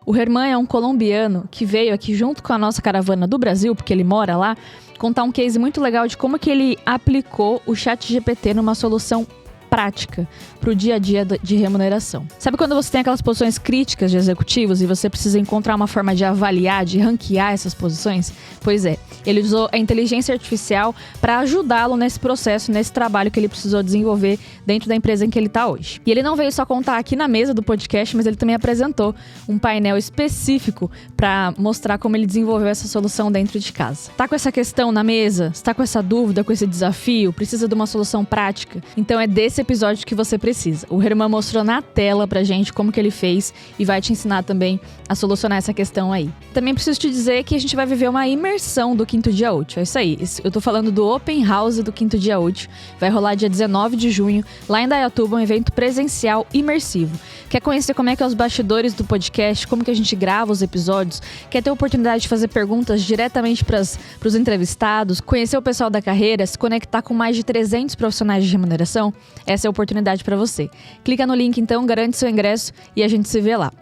O Herman é um colombiano que veio aqui junto com a nossa caravana do Brasil, porque ele mora lá, contar um case muito legal de como que ele aplicou o ChatGPT numa solução prática para o dia a dia de remuneração. Sabe quando você tem aquelas posições críticas de executivos e você precisa encontrar uma forma de avaliar, de ranquear essas posições? Pois é, ele usou a inteligência artificial para ajudá-lo nesse processo, nesse trabalho que ele precisou desenvolver dentro da empresa em que ele está hoje. E ele não veio só contar aqui na mesa do podcast, mas ele também apresentou um painel específico para mostrar como ele desenvolveu essa solução dentro de casa. Tá com essa questão na mesa? Está com essa dúvida, com esse desafio? Precisa de uma solução prática? Então é desse episódio que você precisa. O Herman mostrou na tela pra gente como que ele fez e vai te ensinar também a solucionar essa questão aí. Também preciso te dizer que a gente vai viver uma imersão do Quinto Dia Útil. É isso aí. Eu tô falando do Open House do Quinto Dia Útil. Vai rolar dia 19 de junho, lá em Dayatuba, um evento presencial imersivo. Quer conhecer como é que é os bastidores do podcast, como que a gente grava os episódios? Quer ter a oportunidade de fazer perguntas diretamente pros entrevistados? Conhecer o pessoal da carreira? Se conectar com mais de 300 profissionais de remuneração? Essa é a oportunidade para você. Clica no link então, garante seu ingresso e a gente se vê lá.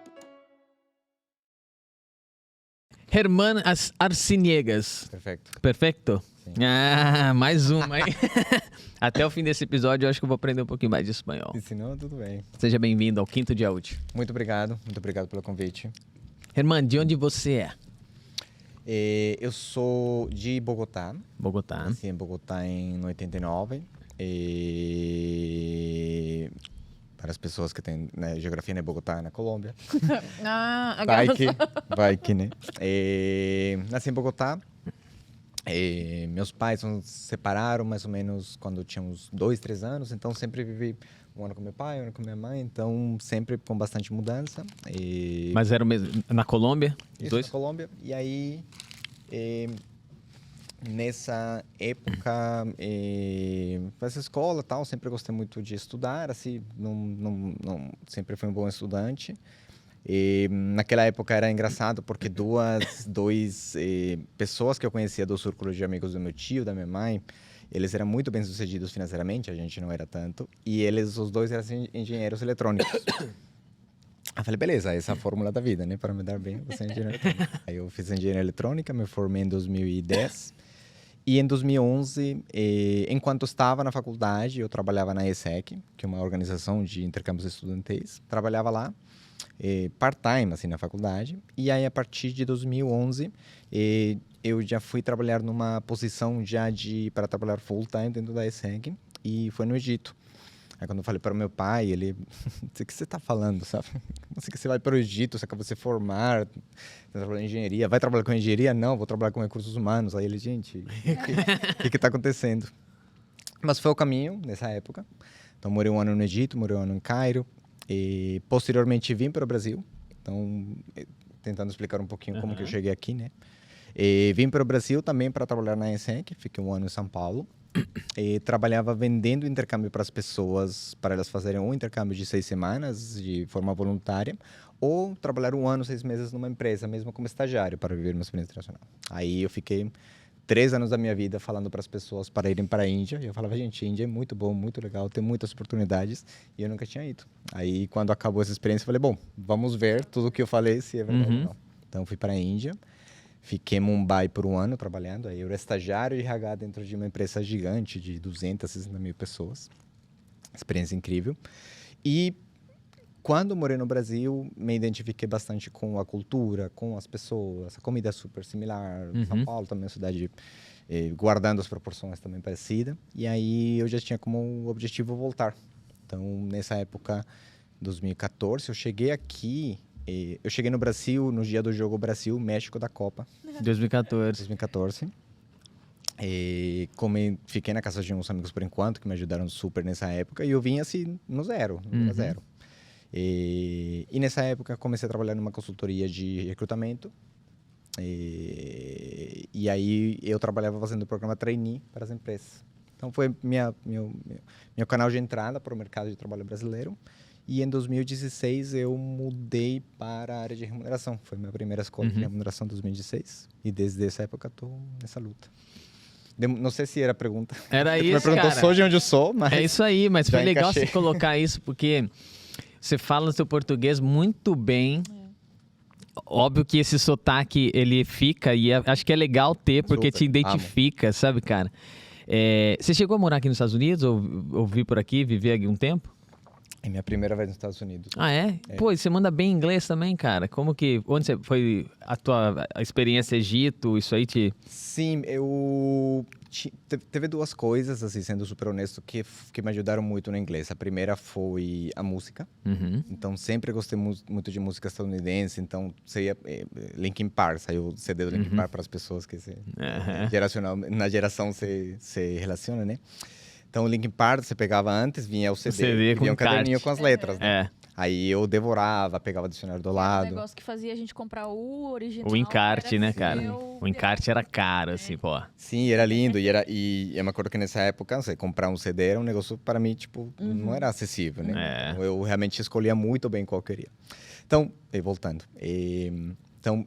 Herman Arciniegas. Perfeito? Sim. Ah, mais uma, hein? Até o fim desse episódio eu acho que eu vou aprender um pouquinho mais de espanhol. E se não, tudo bem. Seja bem-vindo ao Quinto Dia Útil. Muito obrigado pelo convite. Herman, de onde você é? Eu sou de Bogotá. Bogotá. Nasci em Bogotá em 89. Para as pessoas que têm geografia, né? Bogotá, na Colômbia. Vai que, né? Nasci em Bogotá. Meus pais se separaram mais ou menos quando eu tinha uns 2, 3 anos. Então, sempre vivi um ano com meu pai, um ano com minha mãe. Então, sempre com bastante mudança. Mas era mesmo na Colômbia? Isso, na Colômbia. E aí... nessa época, nessa escola tal, sempre gostei muito de estudar, assim, não sempre fui um bom estudante. Naquela época era engraçado porque duas pessoas que eu conhecia do círculo de amigos do meu tio, da minha mãe, eles eram muito bem-sucedidos financeiramente, a gente não era tanto, e os dois eram engenheiros eletrônicos. Eu falei, beleza, essa é a fórmula da vida, né? Para me dar bem, você é engenheiro eletrônico. Aí eu fiz engenharia eletrônica, me formei em 2010. E em 2011, enquanto estava na faculdade, eu trabalhava na ESEC, que é uma organização de intercâmbios estudantis. Trabalhava lá, part-time, assim, na faculdade. E aí, a partir de 2011, eu já fui trabalhar numa posição já para trabalhar full-time dentro da ESEC. E foi no Egito. Aí quando eu falei para o meu pai, ele... Não sei o que você está falando, sabe? Não sei que você vai para o Egito, você acabou de se formar, você vai trabalhar em engenharia. Vai trabalhar com engenharia? Não, vou trabalhar com recursos humanos. Aí ele, gente, o que está acontecendo? Mas foi o caminho nessa época. Então, morei um ano no Egito, morei um ano em Cairo. E posteriormente vim para o Brasil. Então, tentando explicar um pouquinho como que eu cheguei aqui, né? E vim para o Brasil também para trabalhar na ESEC. Fiquei um ano em São Paulo. E trabalhava vendendo intercâmbio para as pessoas, para elas fazerem um intercâmbio de 6 semanas, de forma voluntária, ou trabalhar 1 ano, 6 meses numa empresa, mesmo como estagiário, para viver uma experiência internacional. Aí eu fiquei 3 anos da minha vida falando para as pessoas para irem para a Índia. E eu falava, gente, a Índia é muito bom, muito legal, tem muitas oportunidades. E eu nunca tinha ido. Aí, quando acabou essa experiência, eu falei, bom, vamos ver tudo o que eu falei, se é verdade ou não. Então, fui para a Índia. Fiquei em Mumbai por 1 ano trabalhando. Aí eu era estagiário de RH dentro de uma empresa gigante de 260 mil pessoas. Experiência incrível. E quando morei no Brasil, me identifiquei bastante com a cultura, com as pessoas. A comida é super similar. São Paulo também é uma cidade guardando as proporções também parecida. E aí eu já tinha como objetivo voltar. Então, nessa época, 2014, eu cheguei aqui... Eu cheguei no Brasil no dia do jogo Brasil-México da Copa. 2014. Fiquei na casa de uns amigos por enquanto, que me ajudaram super nessa época. E eu vim assim, no zero. E nessa época, comecei a trabalhar numa consultoria de recrutamento. E aí, eu trabalhava fazendo o programa trainee para as empresas. Então, foi meu canal de entrada para o mercado de trabalho brasileiro. E em 2016 eu mudei para a área de remuneração. Foi minha primeira escola de remuneração em 2016. E desde essa época estou nessa luta. Não sei se era a pergunta. Era isso, cara. Você perguntou só de onde eu sou, mas... É isso aí, mas foi legal você colocar isso, porque você fala o seu português muito bem. óbvio que esse sotaque, ele fica, e acho que é legal ter, porque te identifica, sabe, cara? Você chegou a morar aqui nos Estados Unidos, ou vir por aqui, viver aqui um tempo? É minha primeira vez nos Estados Unidos. Ah, é? Pô, e você manda bem inglês também, cara? Onde você foi a tua experiência Egito, isso aí te... Sim, teve duas coisas, assim, sendo super honesto, que me ajudaram muito no inglês. A primeira foi a música. Então, sempre gostei muito de música estadunidense. Então, Linkin Park, saiu o CD do Linkin Park para as pessoas que na geração se relaciona, né? Então, o Linkin Park, você pegava antes, vinha o CD vinha um caderninho com as letras, né? Aí eu devorava, pegava o dicionário do lado. Era um negócio que fazia a gente comprar o original. O encarte, né, cara? O encarte era caro, assim, pô. Sim, era lindo. E eu me acordo que nessa época, você comprar um CD era um negócio, para mim, tipo, não era acessível, né? Então, eu realmente escolhia muito bem qual eu queria. Então, voltando. Então,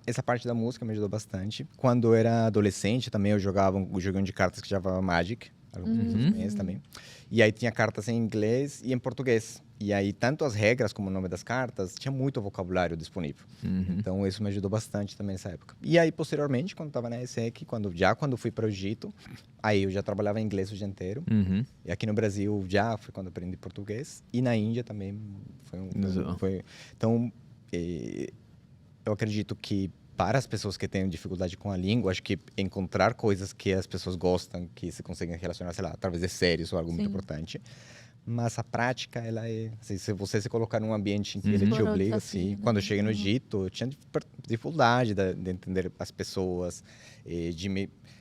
essa parte da música me ajudou bastante. Quando eu era adolescente, também eu jogava um joguinho de cartas que chamava Magic. Alguns meses também. E aí tinha cartas em inglês e em português. E aí, tanto as regras como o nome das cartas, tinha muito vocabulário disponível. Então, isso me ajudou bastante também nessa época. E aí, posteriormente, quando estava na ESEC, quando fui para o Egito, aí eu já trabalhava em inglês o dia inteiro. E aqui no Brasil, já foi quando aprendi português. E na Índia também foi. Então, eu acredito que para as pessoas que têm dificuldade com a língua, acho que encontrar coisas que as pessoas gostam, que se conseguem relacionar, sei lá, através de séries ou algo muito importante. Mas a prática, ela assim, se você se colocar num ambiente em que ele te obriga, assim, quando eu cheguei no Egito, eu tinha dificuldade de entender as pessoas,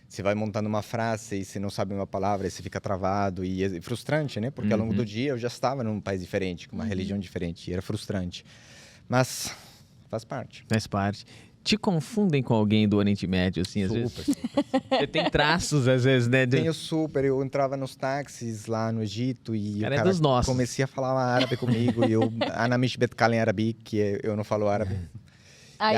você vai montando uma frase e você não sabe uma palavra, e você fica travado, e é frustrante, né? Porque ao longo do dia eu já estava num país diferente, com uma religião diferente, e era frustrante. Mas faz parte. Faz parte. Te confundem com alguém do Oriente Médio, assim, às vezes? Super. Você tem traços, às vezes, né? Tenho super. Eu entrava nos táxis lá no Egito e o cara dos nossos. Comecei a falar árabe comigo. E eu, Anamish Betkalen Arabi, que eu não falo árabe. Aí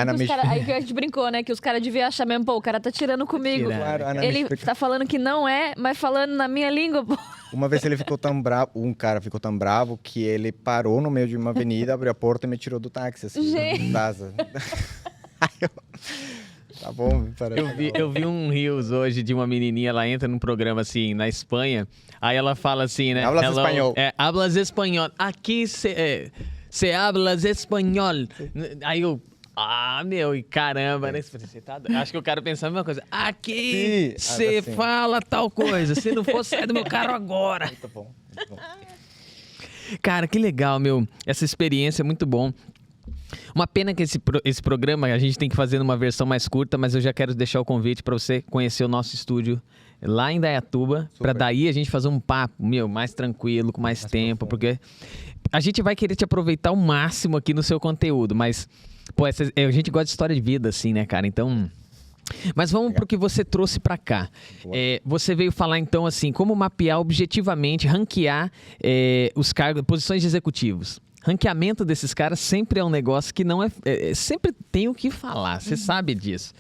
que a gente brincou, né? Que os caras deviam achar mesmo, pô, o cara tá tirando comigo. Claro, ele tá falando que não é, mas falando na minha língua, pô. Uma vez ele ficou tão bravo, um cara ficou tão bravo que ele parou no meio de uma avenida, abriu a porta e me tirou do táxi, assim, gente. Tá bom, eu vi um Reels hoje de uma menininha, ela entra num programa assim, na Espanha, aí ela fala assim, né? Hablas espanhol. Hablas espanhol. Aqui se hablas espanhol. Aí eu... meu, e caramba, né? Acho que o cara pensando a mesma coisa. Aqui você fala tal coisa. Se não for, sai do meu carro agora. Muito bom, muito bom. Cara, que legal, meu. Essa experiência é muito bom. Uma pena que esse programa a gente tem que fazer numa versão mais curta, mas eu já quero deixar o convite para você conhecer o nosso estúdio lá em Indaiatuba, para daí a gente fazer um papo, mais tranquilo, com mais tempo, porque a gente vai querer te aproveitar ao máximo aqui no seu conteúdo, mas, pô, a gente gosta de história de vida, assim, né, cara? Então... Mas vamos para o que você trouxe para cá. Você veio falar, então, assim, como mapear objetivamente, ranquear os cargos, posições de executivos. Ranqueamento desses caras sempre é um negócio que não sempre tem o que falar, você sabe disso.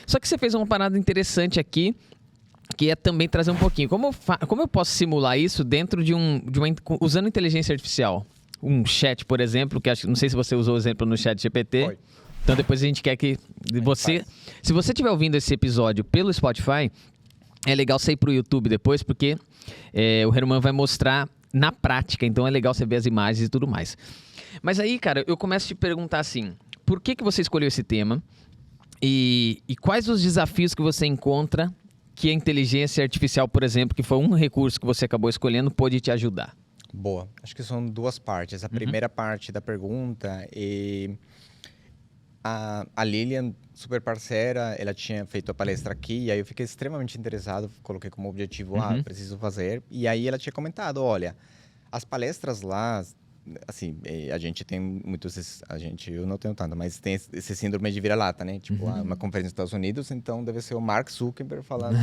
Só que você fez uma parada interessante aqui, que é também trazer um pouquinho. Como eu posso simular isso dentro usando inteligência artificial? Um chat, por exemplo, que não sei se você usou o exemplo no chat GPT. Foi. Então depois a gente quer que você... Se você estiver ouvindo esse episódio pelo Spotify, é legal você ir pro YouTube depois, porque o Herman vai mostrar na prática, então é legal você ver as imagens e tudo mais. Mas aí, cara, eu começo a te perguntar assim, por que você escolheu esse tema e quais os desafios que você encontra que a inteligência artificial, por exemplo, que foi um recurso que você acabou escolhendo, pode te ajudar? Boa. Acho que são duas partes. A primeira parte da pergunta a Lilian, super parceira, ela tinha feito a palestra aqui, e aí eu fiquei extremamente interessado, coloquei como objetivo, preciso fazer. E aí ela tinha comentado, olha, as palestras lá, assim, a gente tem muitos, eu não tenho tanto, mas tem esse síndrome de vira-lata, né? Tipo, uma conferência nos Estados Unidos, então deve ser o Mark Zuckerberg falando,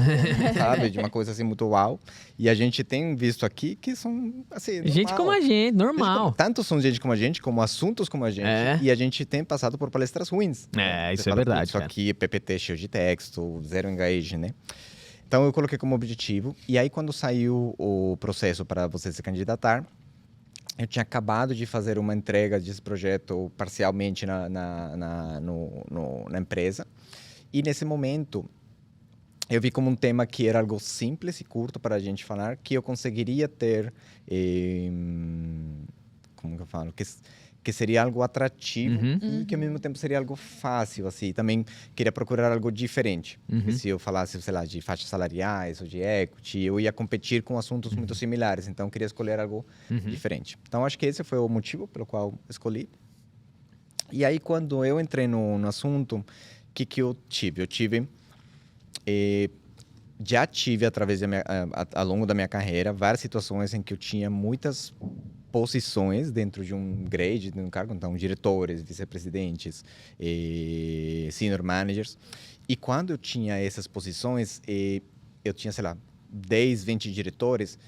sabe? De uma coisa assim muito uau. E a gente tem visto aqui que são, assim, normal. Gente como a gente, normal. Tanto são gente como a gente, como assuntos como a gente. E a gente tem passado por palestras ruins. Isso é verdade, isso aqui, PPT cheio de texto, zero engage, né? Então, eu coloquei como objetivo. E aí, quando saiu o processo para você se candidatar, Eu tinha acabado de fazer uma entrega desse projeto parcialmente na empresa. E nesse momento, eu vi como um tema que era algo simples e curto para a gente falar, que eu conseguiria ter, como que eu falo, que seria algo atrativo e que ao mesmo tempo seria algo fácil, assim. Também queria procurar algo diferente. Porque se eu falasse, sei lá, de faixas salariais ou de equity, eu ia competir com assuntos muito similares. Então, eu queria escolher algo diferente. Então, acho que esse foi o motivo pelo qual escolhi. E aí, quando eu entrei no assunto, o que eu tive? Eu tive... já tive, através ao longo da minha carreira, várias situações em que eu tinha muitas posições dentro de um grade, de um cargo, então diretores, vice-presidentes, senior managers. E quando eu tinha essas posições, eu tinha, sei lá, 10, 20 diretores,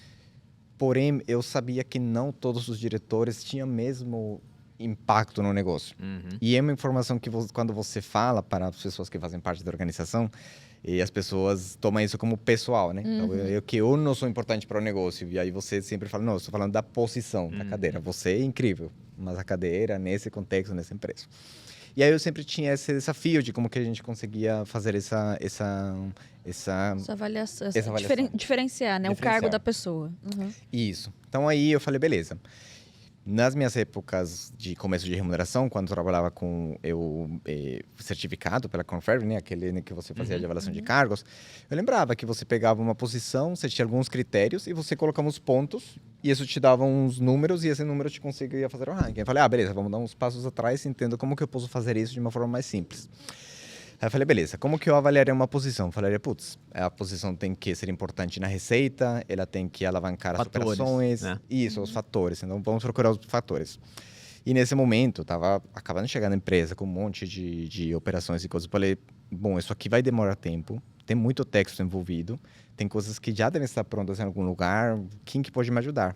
porém eu sabia que não todos os diretores tinham mesmo impacto no negócio. E é uma informação que quando você fala para as pessoas que fazem parte da organização, e as pessoas tomam isso como pessoal, né? Então, eu não sou importante para o negócio. E aí você sempre fala, não, eu estou falando da posição da cadeira. Você é incrível, mas a cadeira, nesse contexto, nessa empresa. E aí eu sempre tinha esse desafio de como que a gente conseguia fazer essa avaliação. Diferenciar, né? Diferenciar. O cargo da pessoa. Isso. Então aí eu falei, beleza. Nas minhas épocas de começo de remuneração, quando eu trabalhava com certificado pela Confirm, né, aquele que você fazia de avaliação de cargos, eu lembrava que você pegava uma posição, você tinha alguns critérios e você colocava uns pontos e isso te dava uns números e esse número te conseguia fazer o ranking. Eu falei, beleza, vamos dar uns passos atrás e entendo como que eu posso fazer isso de uma forma mais simples. Aí eu falei, beleza, como que eu avaliaria uma posição? Eu falaria, a posição tem que ser importante na receita, ela tem que alavancar as operações. Né? Isso, os fatores. Então, vamos procurar os fatores. E nesse momento, estava acabando de chegar na empresa com um monte de operações e coisas. Eu falei, isso aqui vai demorar tempo, tem muito texto envolvido, tem coisas que já devem estar prontas em algum lugar, quem que pode me ajudar?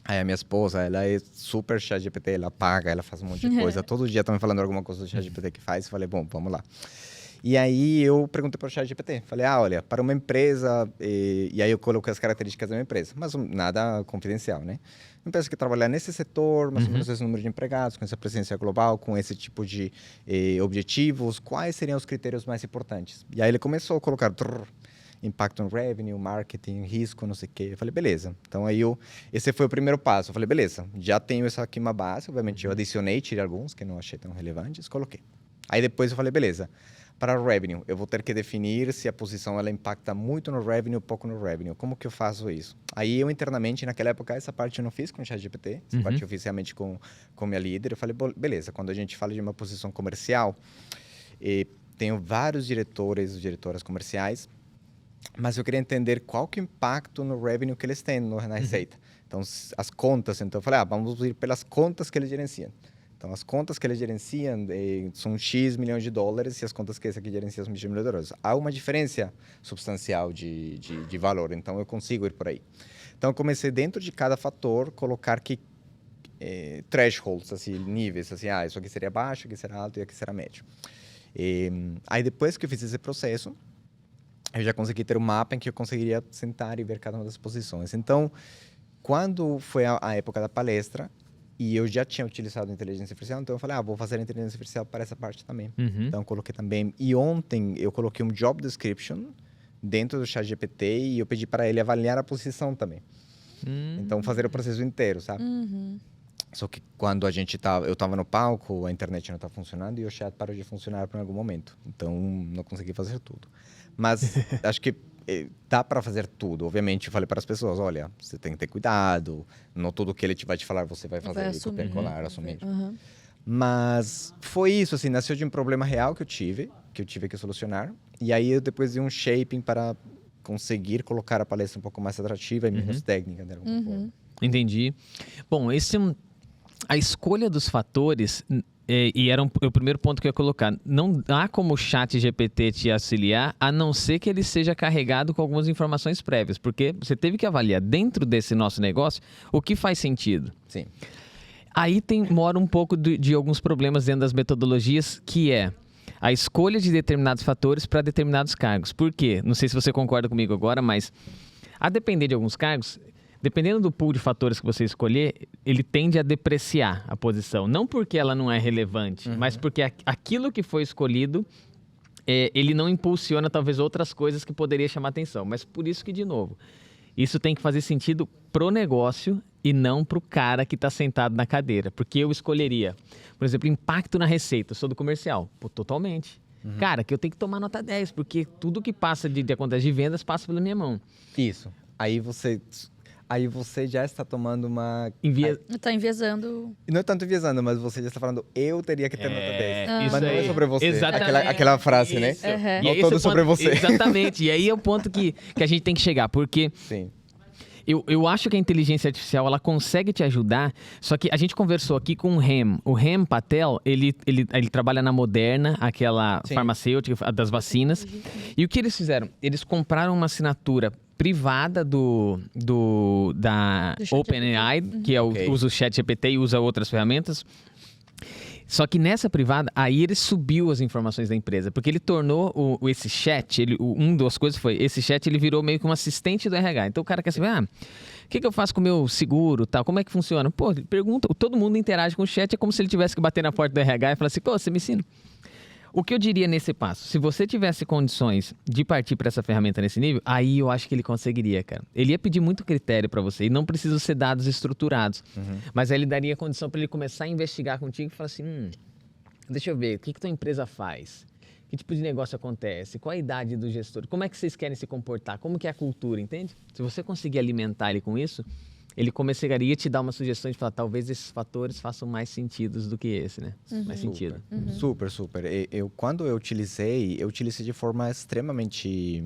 Aí a minha esposa, ela é super ChatGPT, ela paga, ela faz um monte de coisa. Todo dia estão me falando alguma coisa do ChatGPT que faz. Falei, vamos lá. E aí eu perguntei para o ChatGPT. Falei, olha, para uma empresa... E aí eu coloquei as características da minha empresa. Mas nada confidencial, né? Uma empresa que trabalhar nesse setor, mais ou menos esse número de empregados, com essa presença global, com esse tipo de objetivos. Quais seriam os critérios mais importantes? E aí ele começou a colocar... impacto no revenue, marketing, risco, não sei o quê. Eu falei, beleza. Então, aí esse foi o primeiro passo. Eu falei, beleza, já tenho essa aqui uma base. Obviamente, eu adicionei, tirei alguns que não achei tão relevantes, coloquei. Aí, depois eu falei, beleza, para o revenue, eu vou ter que definir se a posição ela impacta muito no revenue ou pouco no revenue. Como que eu faço isso? Aí, eu internamente, naquela época, essa parte eu não fiz com o ChatGPT, essa parte oficialmente com minha líder. Eu falei, beleza, quando a gente fala de uma posição comercial, tenho vários diretores e diretoras comerciais, mas eu queria entender qual que é o impacto no revenue que eles têm na receita. Então, as contas. Então, eu falei, vamos ir pelas contas que eles gerenciam. Então, as contas que eles gerenciam são X milhões de dólares e as contas que esse aqui gerencia são X milhões de dólares. Há uma diferença substancial de valor, então eu consigo ir por aí. Então, eu comecei dentro de cada fator colocar thresholds, assim, níveis, assim, isso aqui seria baixo, aqui será alto e aqui será médio. Aí, depois que eu fiz esse processo, eu já consegui ter um mapa em que eu conseguiria sentar e ver cada uma das posições. Então, quando foi a época da palestra, e eu já tinha utilizado a inteligência artificial, então eu falei, vou fazer a inteligência artificial para essa parte também. Então, eu coloquei também. E ontem, eu coloquei um job description dentro do ChatGPT e eu pedi para ele avaliar a posição também. Então, fazer o processo inteiro, sabe? Só que quando eu estava no palco, a internet não estava funcionando e o chat parou de funcionar por algum momento. Então, não consegui fazer tudo. Mas acho que dá para fazer tudo. Obviamente, eu falei para as pessoas, olha, você tem que ter cuidado. Não tudo que ele vai te falar, você vai fazer assumir. Mas foi isso, assim, nasceu de um problema real que eu tive que solucionar. E aí, eu depois de um shaping para conseguir colocar a palestra um pouco mais atrativa e menos técnica, de alguma forma. Entendi. Bom, a escolha dos fatores... E era o primeiro ponto que eu ia colocar. Não há como o ChatGPT te auxiliar, a não ser que ele seja carregado com algumas informações prévias. Porque você teve que avaliar dentro desse nosso negócio o que faz sentido. Sim. Aí mora um pouco de alguns problemas dentro das metodologias, que é a escolha de determinados fatores para determinados cargos. Por quê? Não sei se você concorda comigo agora, mas a depender de alguns cargos... dependendo do pool de fatores que você escolher, ele tende a depreciar a posição. Não porque ela não é relevante, mas porque aquilo que foi escolhido, ele não impulsiona talvez outras coisas que poderia chamar atenção. Mas por isso que, de novo, isso tem que fazer sentido pro negócio e não pro cara que está sentado na cadeira. Porque eu escolheria, por exemplo, impacto na receita. Eu sou do comercial. Pô, totalmente. Cara, que eu tenho que tomar nota 10, porque tudo que passa de acontece de vendas passa pela minha mão. Isso. Aí você já está tomando uma... Tá enviesando. Não é tanto enviesando, mas você já está falando, eu teria que ter nota 10. Mas não é sobre você. Exatamente. Aquela frase, Isso. né? E Não todo sobre você. Exatamente. E aí é o ponto que a gente tem que chegar, porque... Sim. Eu acho que a inteligência artificial, ela consegue te ajudar, só que a gente conversou aqui com o Rem. O Rem Patel, ele trabalha na Moderna, aquela farmacêutica das vacinas. E o que eles fizeram? Eles compraram uma assinatura privada da OpenAI, que usa o ChatGPT e usa outras ferramentas. Só que nessa privada, aí ele subiu as informações da empresa, porque ele tornou esse chat, uma das coisas foi, esse chat ele virou meio que um assistente do RH. Então o cara quer saber, o que eu faço com o meu seguro, tal, como é que funciona? Pô, ele pergunta, todo mundo interage com o chat, é como se ele tivesse que bater na porta do RH e falar assim, pô, você me ensina? O que eu diria nesse passo? Se você tivesse condições de partir para essa ferramenta nesse nível, aí eu acho que ele conseguiria, cara. Ele ia pedir muito critério para você e não precisa ser dados estruturados. Mas aí ele daria condição para ele começar a investigar contigo e falar assim, deixa eu ver, o que tua empresa faz? Que tipo de negócio acontece? Qual a idade do gestor? Como é que vocês querem se comportar? Como que é a cultura, entende? Se você conseguir alimentar ele com isso, ele começaria a te dar uma sugestão de falar, talvez esses fatores façam mais sentido do que esse, né? Mais sentido. Super. Quando eu utilizei de forma extremamente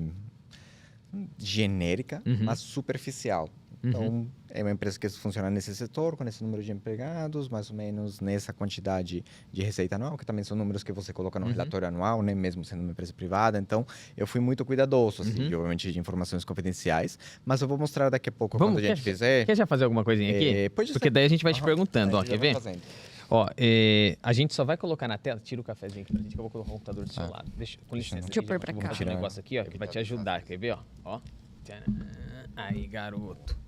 genérica, mas superficial. Então, é uma empresa que funciona nesse setor, com esse número de empregados, mais ou menos nessa quantidade de receita anual, que também são números que você coloca no relatório anual, né? Mesmo sendo uma empresa privada. Então, eu fui muito cuidadoso, assim, obviamente, de informações confidenciais. Mas eu vou mostrar daqui a pouco, quando a gente fizer. Quer já fazer alguma coisinha aqui? Porque daí a gente vai te perguntando, quer ver? Ó, a gente só vai colocar na tela, tira o cafezinho aqui pra gente, que eu vou colocar o computador do seu lado. Com licença. Deixa eu pôr pra cá. Vou tirar um negócio aqui, ó, que vai te ajudar, quer ver, ó? Aí, garoto.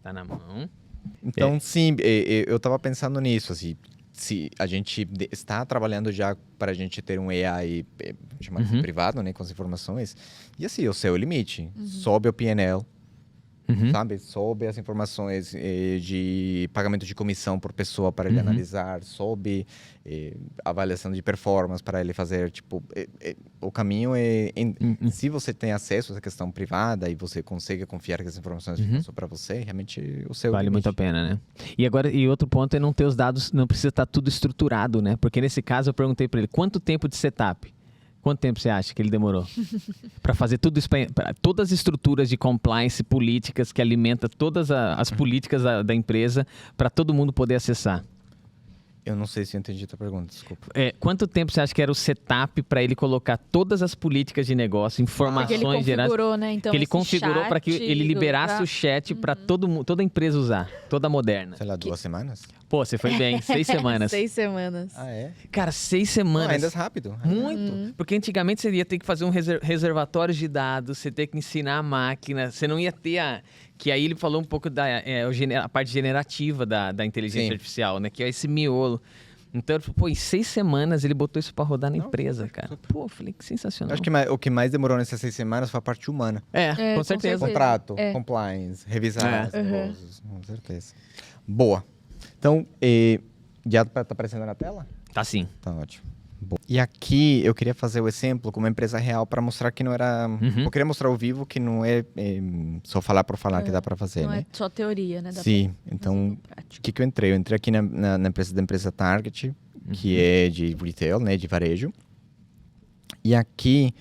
Tá na mão. Então, sim, eu estava pensando nisso, assim, se a gente está trabalhando já para a gente ter um AI chamado privado, né, com as informações, e assim, o céu é o limite. Sobe o PNL, sabe? Sobe as informações de pagamento de comissão por pessoa para ele analisar, sobe avaliação de performance para ele fazer, tipo, o caminho se você tem acesso a essa questão privada e você consegue confiar que as informações ficam só para você, realmente o seu vale limite. muito a pena, né? E outro ponto é não ter os dados, não precisa estar tudo estruturado, né? Porque nesse caso eu perguntei para ele, quanto tempo de setup? Quanto tempo você acha que ele demorou? Para fazer tudo isso, todas as estruturas de compliance políticas que alimentam todas as políticas da empresa para todo mundo poder acessar. Eu não sei se eu entendi a tua pergunta, desculpa. Quanto tempo você acha que era o setup para ele colocar todas as políticas de negócio, informações gerais? Que ele configurou, né? Então, que ele configurou para que ele liberasse o chat para toda empresa usar, toda moderna. Sei lá, 2 semanas? Pô, você foi bem, 6 semanas. 6 semanas. Ah, é? Cara, 6 semanas. Não, ainda é rápido. Muito. Porque antigamente você ia ter que fazer um reservatório de dados, você ter que ensinar a máquina, você não ia ter que aí ele falou um pouco a parte generativa da inteligência artificial, né? Que é esse miolo. Então, em 6 semanas ele botou isso pra rodar na empresa, cara. Super. Pô, falei que sensacional. Acho que o que mais demorou nessas 6 semanas foi a parte humana. Com certeza. Contrato, compliance, revisar as negócios, com certeza. Boa. Então, já tá aparecendo na tela? Tá sim. Tá ótimo. Bom. E aqui eu queria fazer o exemplo com uma empresa real para mostrar que não era... Eu queria mostrar ao vivo que não é só falar por falar que dá para fazer, não né? É só teoria, né? Sim. Então, o que eu entrei? Eu entrei aqui na empresa Target, que é de retail, né? De varejo. E aqui...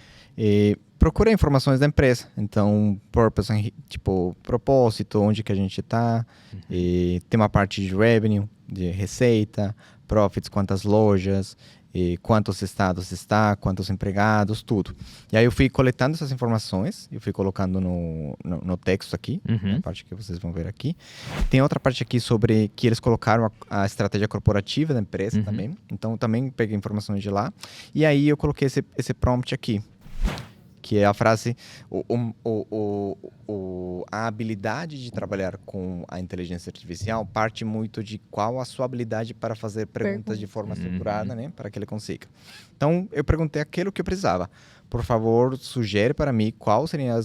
procurei informações da empresa. Então, purpose, tipo, propósito, onde que a gente está. Tem uma parte de revenue, de receita, profits, quantas lojas, quantos estados está, quantos empregados, tudo. E aí eu fui coletando essas informações, eu fui colocando no texto aqui, a parte que vocês vão ver aqui. Tem outra parte aqui sobre que eles colocaram a estratégia corporativa da empresa também. Então, também peguei informações de lá. E aí eu coloquei esse prompt aqui. que é a frase, a habilidade de trabalhar com a inteligência artificial parte muito de qual a sua habilidade para fazer perguntas de forma estruturada, né, para que ele consiga. Então, eu perguntei aquilo que eu precisava. Por favor, sugere para mim qual seria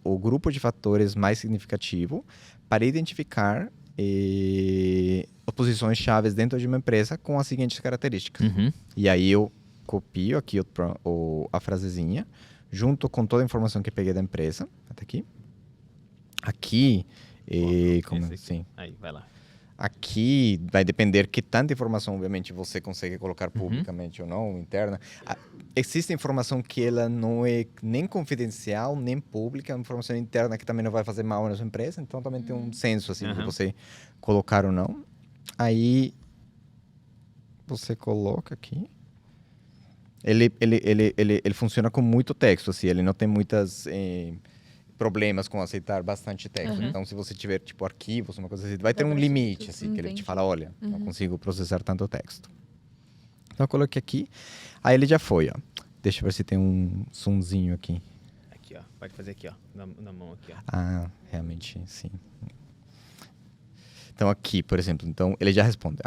o grupo de fatores mais significativo para identificar as posições chaves dentro de uma empresa com as seguintes características. E aí eu copio aqui a frasezinha, junto com toda a informação que peguei da empresa. Até aqui. Aqui, sim. Aí, vai lá. Aqui vai depender que tanta informação, obviamente, você consegue colocar publicamente ou não, interna. Existe informação que ela não é nem confidencial, nem pública, é uma informação interna que também não vai fazer mal na sua empresa, então também tem um senso assim, de você colocar ou não. Aí, você coloca aqui. Ele funciona com muito texto, assim, ele não tem muitas problemas com aceitar bastante texto. Então, se você tiver, tipo, arquivos, uma coisa assim, vai ter um limite, assim, que ele te fala, olha, não consigo processar tanto texto. Então, eu coloquei aqui. Aí ele já foi, ó. Deixa eu ver se tem um sonzinho aqui. Aqui, ó. Pode fazer aqui, ó. Na mão aqui, ó. Ah, realmente, sim. Então, aqui, por exemplo, então, ele já responde.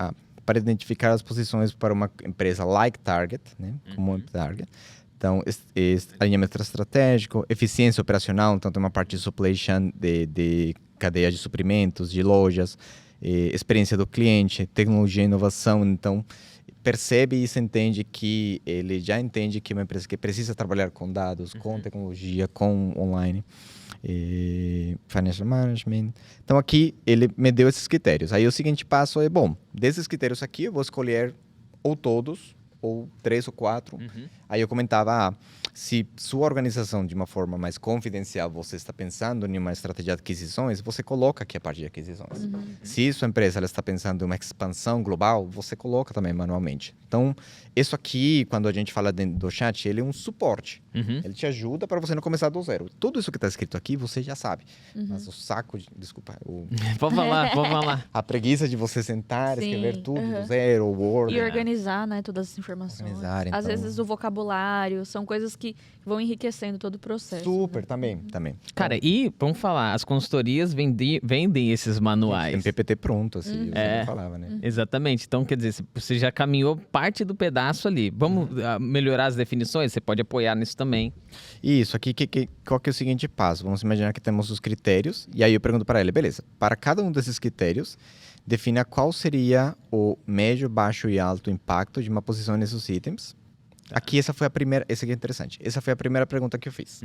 Para identificar as posições para uma empresa like Target, né? Como Target. Então, alinhamento estratégico, eficiência operacional, então tem uma parte de supply chain, de cadeia de suprimentos, de lojas, experiência do cliente, tecnologia e inovação. Então, percebe e se entende que ele já entende que é uma empresa que precisa trabalhar com dados, com tecnologia, com online, financial management. Então, aqui ele me deu esses critérios. Aí o seguinte passo é, bom, desses critérios aqui eu vou escolher ou todos, ou 3 ou 4. Aí eu comentava, se sua organização, de uma forma mais confidencial, você está pensando em uma estratégia de aquisições, você coloca aqui a parte de aquisições. Se sua empresa ela está pensando em uma expansão global, você coloca também manualmente. Então, isso aqui, quando a gente fala dentro do chat, ele é um suporte. Ele te ajuda para você não começar do zero. Tudo isso que está escrito aqui, você já sabe. Mas o saco, desculpa, Pode falar. a preguiça de você sentar, escrever tudo do zero, o Word. E organizar, né, todas as informações. Organizar, então. Às vezes o vocabulário, são coisas que vão enriquecendo todo o processo. Super, né? também. Cara, e vamos falar, as consultorias vendem esses manuais. Tem PPT pronto, assim, você falava, né? Exatamente. Então, quer dizer, você já caminhou parte do pedaço ali. Vamos melhorar as definições? Você pode apoiar nisso também. Isso, aqui, qual que é o seguinte passo? Vamos imaginar que temos os critérios, e aí eu pergunto para ele, beleza, para cada um desses critérios, defina qual seria o médio, baixo e alto impacto de uma posição nesses itens. Aqui, essa foi a primeira, esse aqui é interessante, essa foi a primeira pergunta que eu fiz.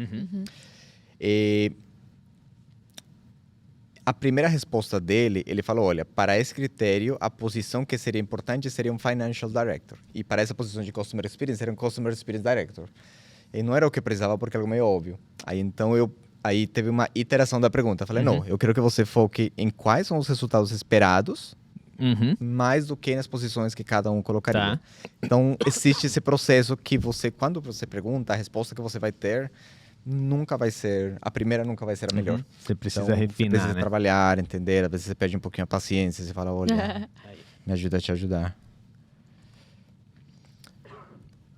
A primeira resposta dele, ele falou, olha, para esse critério, a posição que seria importante seria um Financial Director. E para essa posição de Customer Experience, seria um Customer Experience Director. E não era o que eu precisava, porque era meio óbvio. Aí, então, aí teve uma iteração da pergunta. Eu falei, não, eu quero que você foque em quais são os resultados esperados, mais do que nas posições que cada um colocaria. Então, existe esse processo que você, quando você pergunta, a resposta que você vai ter nunca vai ser, a primeira nunca vai ser a melhor. Você precisa então, refinar, você precisa né? trabalhar, entender, às vezes você perde um pouquinho a paciência, você fala, olha, me ajuda a te ajudar.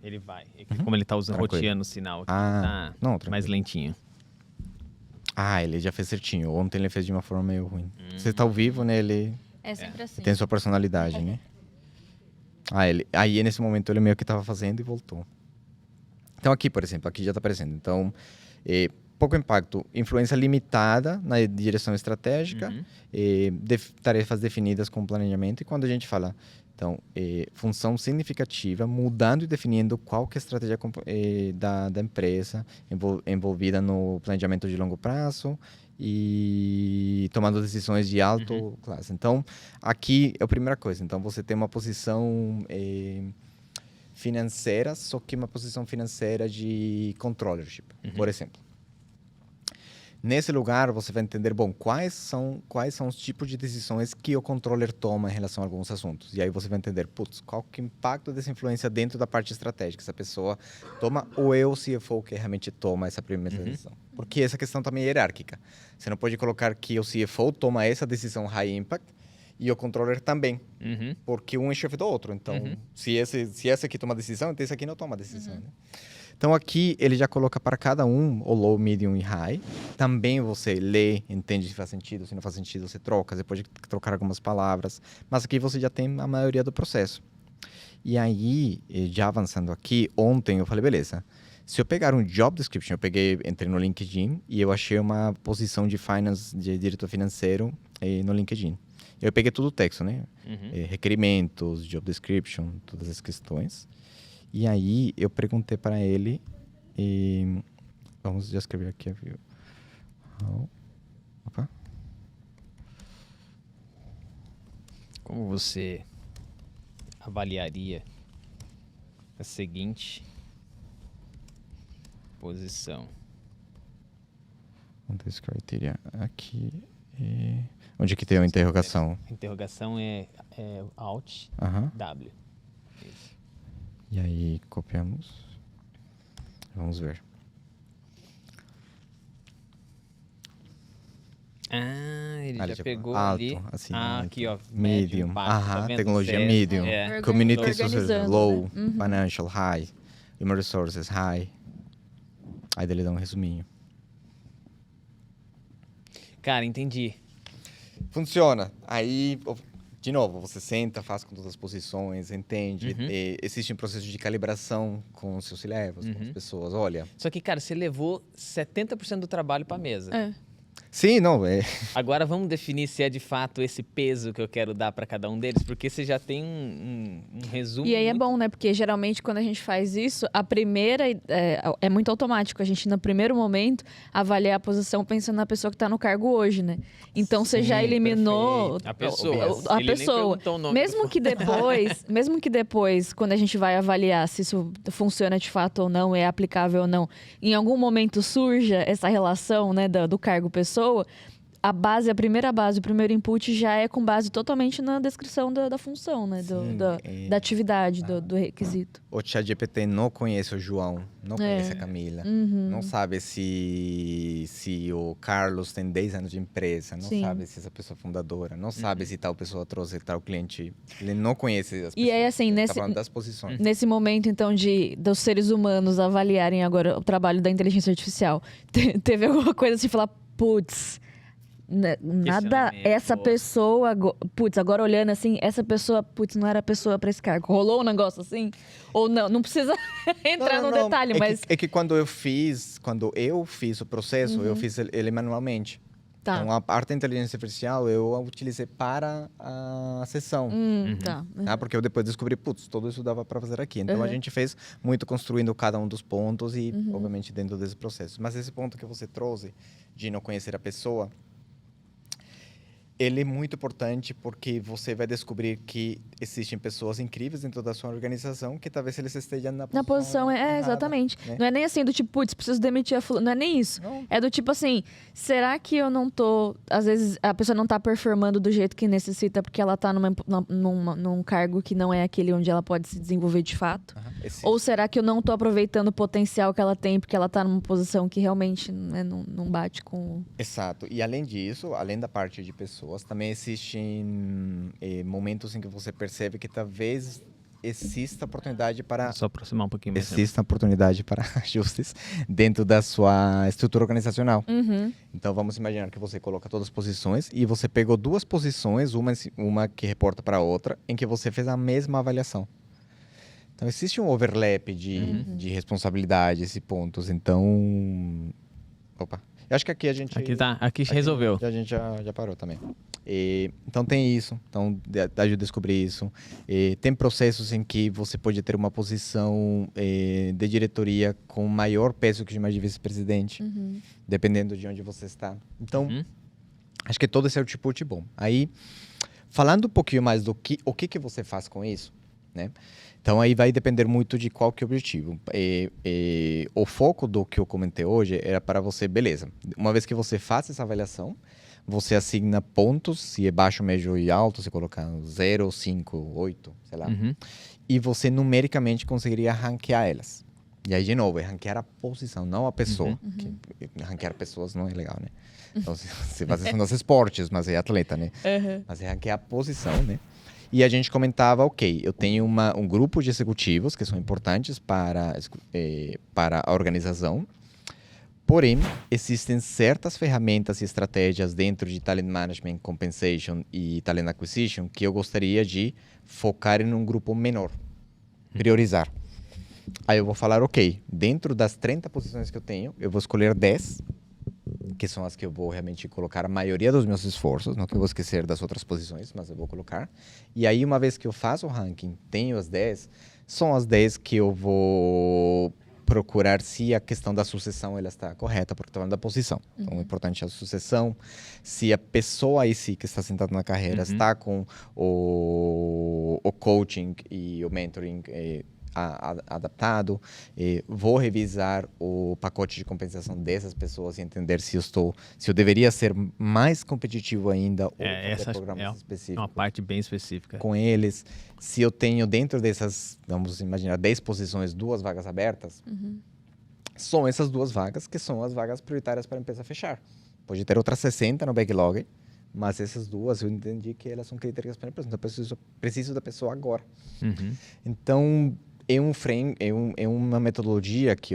Ele vai. Como ele tá usando, roteando o sinal aqui, não, mais lentinho. Ele já fez certinho. Ontem ele fez de uma forma meio ruim. Você tá ao vivo, né? Ele É sempre assim. tem sua personalidade, né? Aí nesse momento ele meio que tava fazendo e voltou. Então aqui, por exemplo, aqui já tá aparecendo. Então, pouco impacto, influência limitada na direção estratégica, tarefas definidas com planejamento. E quando a gente fala, então, função significativa, mudando e definindo qual que é a estratégia da empresa envolvida no planejamento de longo prazo e tomando decisões de alto classe. Então, aqui é a primeira coisa. Então, você tem uma posição financeira, só que uma posição financeira de controllership, por exemplo. Nesse lugar, você vai entender, bom, quais são os tipos de decisões que o controller toma em relação a alguns assuntos. E aí você vai entender, qual que é o impacto dessa influência dentro da parte estratégica. Essa pessoa toma, ou é o CFO que realmente toma essa primeira decisão. Porque essa questão também é hierárquica. Você não pode colocar que o CFO toma essa decisão high impact e o controller também. Uhum. Porque um é chefe do outro. Então, se esse aqui toma decisão, então esse aqui não toma decisão. Né? Então, aqui ele já coloca para cada um o low, medium e high. Também você lê, entende se faz sentido, se não faz sentido, você troca. Você pode trocar algumas palavras. Mas aqui você já tem a maioria do processo. E aí, já avançando aqui, ontem eu falei, beleza. Se eu pegar um job description, entrei no LinkedIn e eu achei uma posição de finance, de diretor financeiro no LinkedIn. Eu peguei tudo o texto, né? Requerimentos, job description, todas as questões. E aí eu perguntei para ele, vamos já escrever aqui, viu? Opa. Como você avaliaria a seguinte posição? This criteria aqui. Onde que tem a interrogação? A interrogação é Alt W. Isso. E aí copiamos. Vamos ver. Ele já pegou alto, ali. Assim, aqui, ó. Medium. Impacto, tá vendo? Tecnologia medium. Community Organizando, social low. né? Financial high. Human resources high. Aí ele dá um resuminho. Cara, entendi. Funciona. Aí, de novo, você senta, faz com todas as posições, entende. Existe um processo de calibração com os seus C-levels, com as pessoas. Olha. Só que, cara, você levou 70% do trabalho pra mesa. Sim, não, Agora vamos definir se é de fato esse peso que eu quero dar para cada um deles, porque você já tem um resumo. E aí é bom, né? Porque geralmente quando a gente faz isso, a primeira é muito automático. A gente, no primeiro momento, avalia a posição pensando na pessoa que está no cargo hoje, né? Então você já eliminou a pessoa. a Ele nem pessoa. perguntou o nome Mesmo que depois, quando a gente vai avaliar se isso funciona de fato ou não, é aplicável ou não, em algum momento surja essa relação, né, do cargo pessoa, a primeira base, o primeiro input já é com base totalmente na descrição da função, né? Da atividade, do requisito. O ChatGPT não conhece o João, não conhece a Camila, não sabe se o Carlos tem 10 anos de empresa, não sabe se essa pessoa é fundadora, não sabe se tal pessoa trouxe tal cliente. Ele não conhece as pessoas. E aí, assim, Tá falando das posições. nesse momento, então, dos seres humanos avaliarem agora o trabalho da inteligência artificial, teve alguma coisa assim, falar, putz, nada, essa pessoa, putz, agora olhando assim, essa pessoa, putz, não era a pessoa para esse cargo. Rolou um negócio assim? Ou não precisa entrar no detalhe, mas... É que quando eu fiz o processo, eu fiz ele manualmente. Tá. Então, a parte da inteligência artificial eu a utilizei para a sessão. Tá. Porque eu depois descobri, putz, tudo isso dava para fazer aqui. Então, a gente fez muito construindo cada um dos pontos e, obviamente, dentro desse processo. Mas esse ponto que você trouxe, de não conhecer a pessoa, ele é muito importante porque você vai descobrir que existem pessoas incríveis dentro da sua organização que talvez eles estejam na posição errada, exatamente. né? Não é nem assim do tipo, putz, preciso demitir a fulana. Não é nem isso. Não. É do tipo assim, será que eu não tô... Às vezes a pessoa não tá performando do jeito que necessita porque ela tá num cargo que não é aquele onde ela pode se desenvolver de fato? Ou será que eu não tô aproveitando o potencial que ela tem porque ela tá numa posição que realmente, né, não bate com... Exato. E além disso, além da parte de pessoas, também existem momentos em que você percebe que talvez exista oportunidade para... Só aproximar um pouquinho mais. Exista oportunidade para ajustes dentro da sua estrutura organizacional. Então, vamos imaginar que você coloca todas as posições e você pegou duas posições, uma que reporta para a outra, em que você fez a mesma avaliação. Então, existe um overlap de responsabilidades e pontos. Então... Opa. Eu acho que aqui a gente... Aqui resolveu. A gente já parou também. Então tem isso, então ajuda a descobrir isso. Tem processos em que você pode ter uma posição de diretoria com maior peso que uma de vice-presidente, dependendo de onde você está. Então, acho que todo esse output é bom. Aí, falando um pouquinho mais do o que você faz com isso, né? Então, aí vai depender muito de qual que é o objetivo. O foco do que eu comentei hoje era para você, beleza, uma vez que você faz essa avaliação, você assigna pontos, se é baixo, médio e alto, você coloca 0, 5, 8, sei lá. E você numericamente conseguiria ranquear elas. E aí, de novo, é ranquear a posição, não a pessoa. Que ranquear pessoas não é legal, né? Então, se faz isso nos esportes, mas é atleta, né? Mas é ranquear a posição, né? E a gente comentava, ok, eu tenho um grupo de executivos que são importantes para a organização, porém, existem certas ferramentas e estratégias dentro de Talent Management, Compensation e Talent Acquisition que eu gostaria de focar em um grupo menor, priorizar. Aí eu vou falar, ok, dentro das 30 posições que eu tenho, eu vou escolher 10, que são as que eu vou realmente colocar a maioria dos meus esforços, não que eu vou esquecer das outras posições, mas eu vou colocar. E aí, uma vez que eu faço o ranking, tenho as 10, são as 10 que eu vou procurar se a questão da sucessão ela está correta, porque estou falando da posição. Então, é importante a sucessão, se a pessoa aí sim que está sentada na carreira está com o coaching e o mentoring adaptado, vou revisar o pacote de compensação dessas pessoas e entender se eu deveria ser mais competitivo ainda ou fazer programas específicos. É uma parte bem específica. Com eles, se eu tenho dentro dessas, vamos imaginar, 10 posições, 2 vagas abertas, são essas 2 vagas que são as vagas prioritárias para a empresa fechar. Pode ter outras 60 no backlog, mas essas 2 eu entendi que elas são critérias para a empresa. Então, eu preciso da pessoa agora. Então, é um frame, é uma metodologia que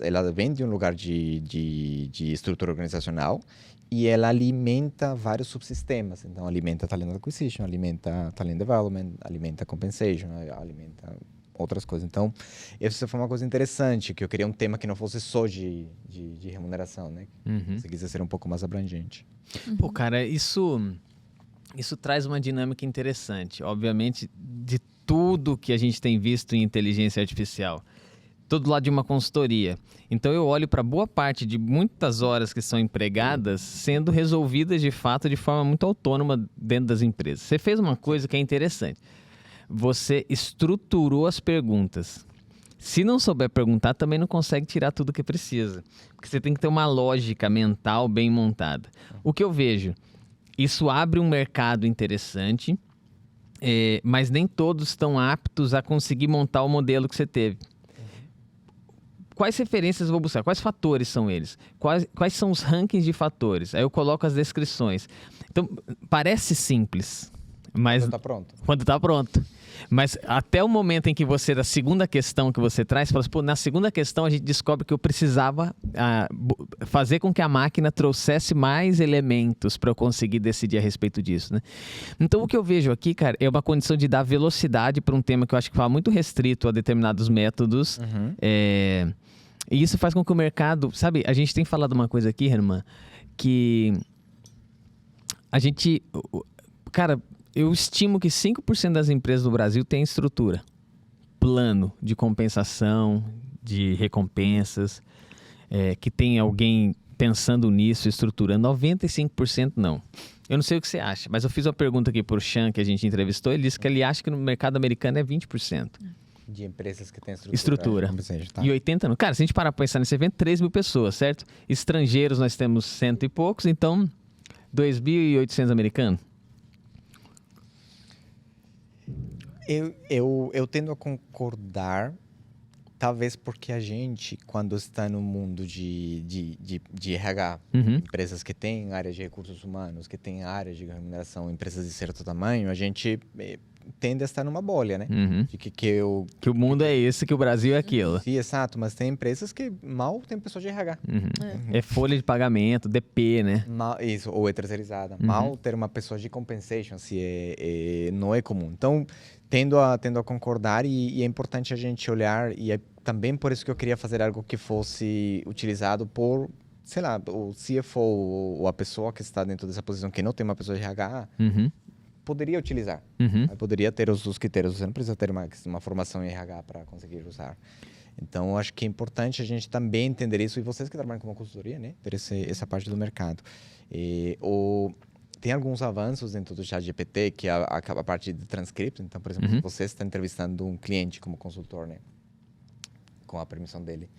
ela vem de um lugar de estrutura organizacional e ela alimenta vários subsistemas. Então, alimenta Talent Acquisition, alimenta Talent Development, alimenta Compensation, alimenta outras coisas. Então, essa foi uma coisa interessante, que eu queria um tema que não fosse só de remuneração, né? Que conseguisse ser um pouco mais abrangente. Pô, cara, isso traz uma dinâmica interessante. Obviamente, de tudo que a gente tem visto em inteligência artificial, todo lado de uma consultoria. Então eu olho para boa parte de muitas horas que são empregadas sendo resolvidas de fato de forma muito autônoma dentro das empresas. Você fez uma coisa que é interessante. Você estruturou as perguntas. Se não souber perguntar, também não consegue tirar tudo que precisa. Porque você tem que ter uma lógica mental bem montada. O que eu vejo, isso abre um mercado interessante, mas nem todos estão aptos a conseguir montar o modelo que você teve. Quais referências eu vou buscar? Quais fatores são eles? Quais são os rankings de fatores? Aí eu coloco as descrições. Então, parece simples, mas... Quando está pronto. Mas até o momento em que você, da segunda questão que você traz, fala assim, pô, na segunda questão a gente descobre que eu precisava fazer com que a máquina trouxesse mais elementos para eu conseguir decidir a respeito disso, né? Então o que eu vejo aqui, cara, é uma condição de dar velocidade para um tema que eu acho que fala muito restrito a determinados métodos. E isso faz com que o mercado... Sabe, a gente tem falado uma coisa aqui, Herman, que a gente... Cara... Eu estimo que 5% das empresas do Brasil têm estrutura, plano de compensação, de recompensas, que tem alguém pensando nisso, estruturando. 95% não. Eu não sei o que você acha, mas eu fiz uma pergunta aqui para o Sean, que a gente entrevistou, ele disse que ele acha que no mercado americano é 20%. De empresas que têm estrutura. Tá. E 80% não. Cara, se a gente parar para pensar nesse evento, 3 mil pessoas, certo? Estrangeiros nós temos 100 e poucos, então 2.800 americanos. Eu tendo a concordar, talvez porque a gente, quando está no mundo de RH, empresas que têm área de recursos humanos, que têm área de remuneração, empresas de certo tamanho, a gente tende a estar numa bolha, né? De que o mundo é esse, que o Brasil é aquilo. Sim, exato, mas tem empresas que mal tem pessoa de RH. É folha de pagamento, DP, né? Isso, ou é terceirizada. Mal ter uma pessoa de compensation, não é comum. Então, tendo a concordar e é importante a gente olhar, e é também por isso que eu queria fazer algo que fosse utilizado por, sei lá, o CFO ou a pessoa que está dentro dessa posição que não tem uma pessoa de RH, poderia utilizar. Poderia ter os critérios, você não precisa ter uma formação em RH para conseguir usar. Então, eu acho que é importante a gente também entender isso, e vocês que trabalham com uma consultoria, né, ter essa parte do mercado. Tem alguns avanços dentro do ChatGPT, que é a parte de transcript. Então, por exemplo, se você está entrevistando um cliente como consultor, né, com a permissão dele,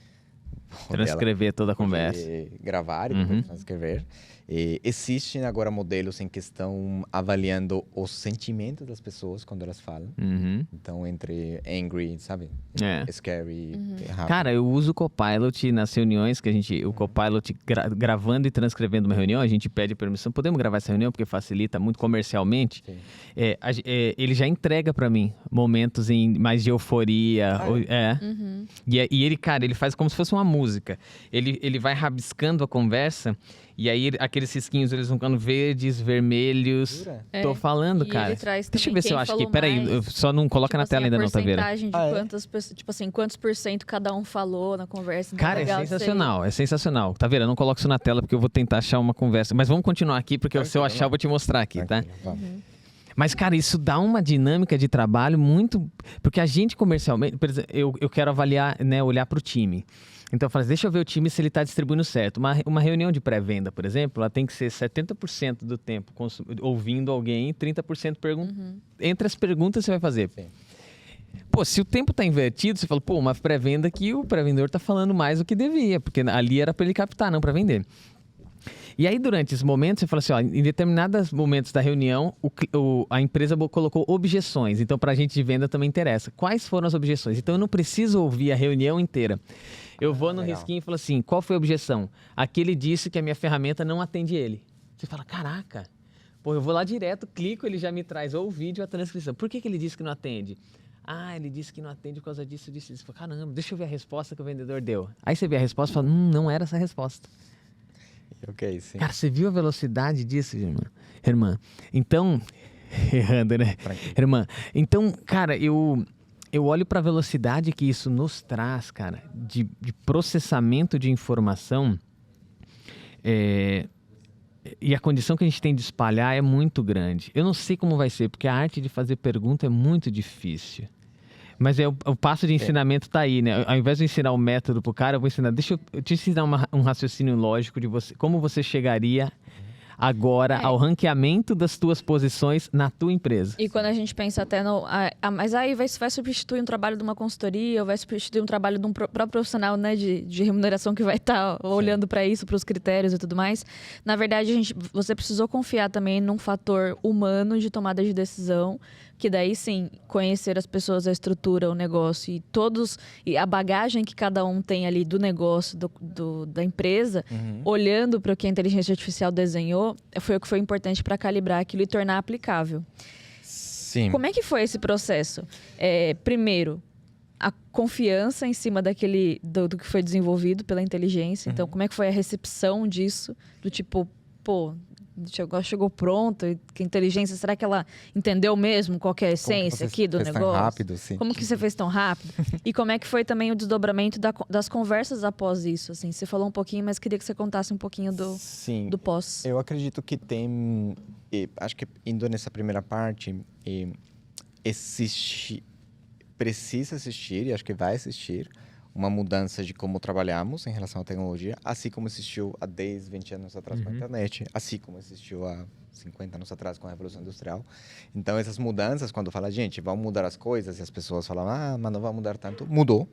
Transcrever toda a conversa. Gravar e depois transcrever. Existem agora modelos em que estão avaliando os sentimentos das pessoas quando elas falam. Então, entre angry, sabe? Scary, rápido. Cara, eu uso o Copilot nas reuniões, que o Copilot gravando e transcrevendo uma reunião, a gente pede permissão. Podemos gravar essa reunião porque facilita muito comercialmente. Ele já entrega para mim momentos mais de euforia. E ele, cara, ele faz como se fosse uma música. Ele vai rabiscando a conversa e aí aqueles risquinhos, eles vão ficando verdes, vermelhos. Tô falando, cara. Deixa eu ver se eu acho que... Peraí, só não coloca na tela ainda não, Taveira. A porcentagem de quantas pessoas... Tipo assim, quantos por cento cada um falou na conversa. Cara, é sensacional, é sensacional. Taveira, não coloco isso na tela porque eu vou tentar achar uma conversa. Mas vamos continuar aqui, porque se eu achar, eu vou te mostrar aqui, tá? Mas, cara, isso dá uma dinâmica de trabalho muito... Porque a gente comercialmente... Por exemplo, eu quero avaliar, né, olhar para o time. Então, eu falo assim, deixa eu ver o time se ele está distribuindo certo. Uma reunião de pré-venda, por exemplo, ela tem que ser 70% do tempo ouvindo alguém e 30% perguntando. Entre as perguntas você vai fazer. Sim. Pô, se o tempo está invertido, você fala, pô, uma pré-venda que o pré-vendedor está falando mais do que devia, porque ali era para ele captar, não para vender. E aí, durante esse momento, você fala assim, ó, em determinados momentos da reunião, a empresa colocou objeções. Então, para a gente de venda também interessa. Quais foram as objeções? Então, eu não preciso ouvir a reunião inteira. Eu vou no risquinho e falo assim, qual foi a objeção? Aquele disse que a minha ferramenta não atende ele. Você fala, caraca, pô, eu vou lá direto, clico, ele já me traz ou o vídeo ou a transcrição. Por que ele disse que não atende? Ah, ele disse que não atende por causa disso, disso. Você fala, caramba, deixa eu ver a resposta que o vendedor deu. Aí você vê a resposta e fala, não era essa a resposta. Ok, sim. Cara, você viu a velocidade disso, irmã? Então, errando, né? Irmã, então, cara, eu olho para a velocidade que isso nos traz, cara, de processamento de informação, e a condição que a gente tem de espalhar é muito grande. Eu não sei como vai ser, porque a arte de fazer pergunta é muito difícil. Mas o passo de ensinamento tá aí, né? Ao invés de ensinar o método pro cara, eu vou ensinar... Deixa eu te ensinar um raciocínio lógico de você. Como você chegaria agora ao ranqueamento das tuas posições na tua empresa. E quando a gente pensa até no... mas aí vai substituir um trabalho de uma consultoria, ou vai substituir um trabalho de um próprio profissional, né, de remuneração que vai estar olhando para isso, para os critérios e tudo mais. Na verdade, você precisou confiar também num fator humano de tomada de decisão, que daí sim, conhecer as pessoas, a estrutura, o negócio e a bagagem que cada um tem ali do negócio, da empresa, olhando para o que a inteligência artificial desenhou, foi o que foi importante para calibrar aquilo e tornar aplicável. Sim. Como é que foi esse processo? Primeiro, a confiança em cima do que foi desenvolvido pela inteligência. Então, como é que foi a recepção disso? Do tipo, pô... Chegou pronto, que a inteligência, será que ela entendeu mesmo qual que é a essência aqui do negócio? Tão rápido, sim. Como que você fez tão rápido? E como é que foi também o desdobramento das conversas após isso? Assim, você falou um pouquinho, mas queria que você contasse um pouquinho do pós. Eu acredito que tem, acho que indo nessa primeira parte, precisa existir, e acho que vai existir, uma mudança de como trabalhamos em relação à tecnologia, assim como existiu há 10, 20 anos atrás com a internet, assim como existiu há 50 anos atrás com a Revolução Industrial. Então, essas mudanças, quando fala, gente, vamos mudar as coisas, e as pessoas falam, mas não vai mudar tanto, mudou.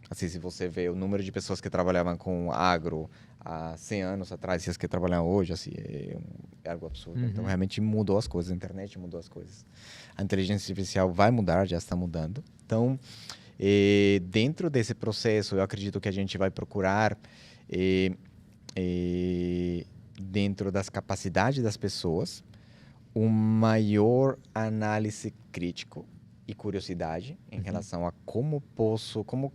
Assim, se você vê o número de pessoas que trabalhavam com agro há 100 anos atrás e as que trabalham hoje, assim, é algo absurdo. Então, realmente mudou as coisas, a internet mudou as coisas. A inteligência artificial vai mudar, já está mudando. Então... dentro desse processo, eu acredito que a gente vai procurar, dentro das capacidades das pessoas, um maior análise crítico e curiosidade em relação a como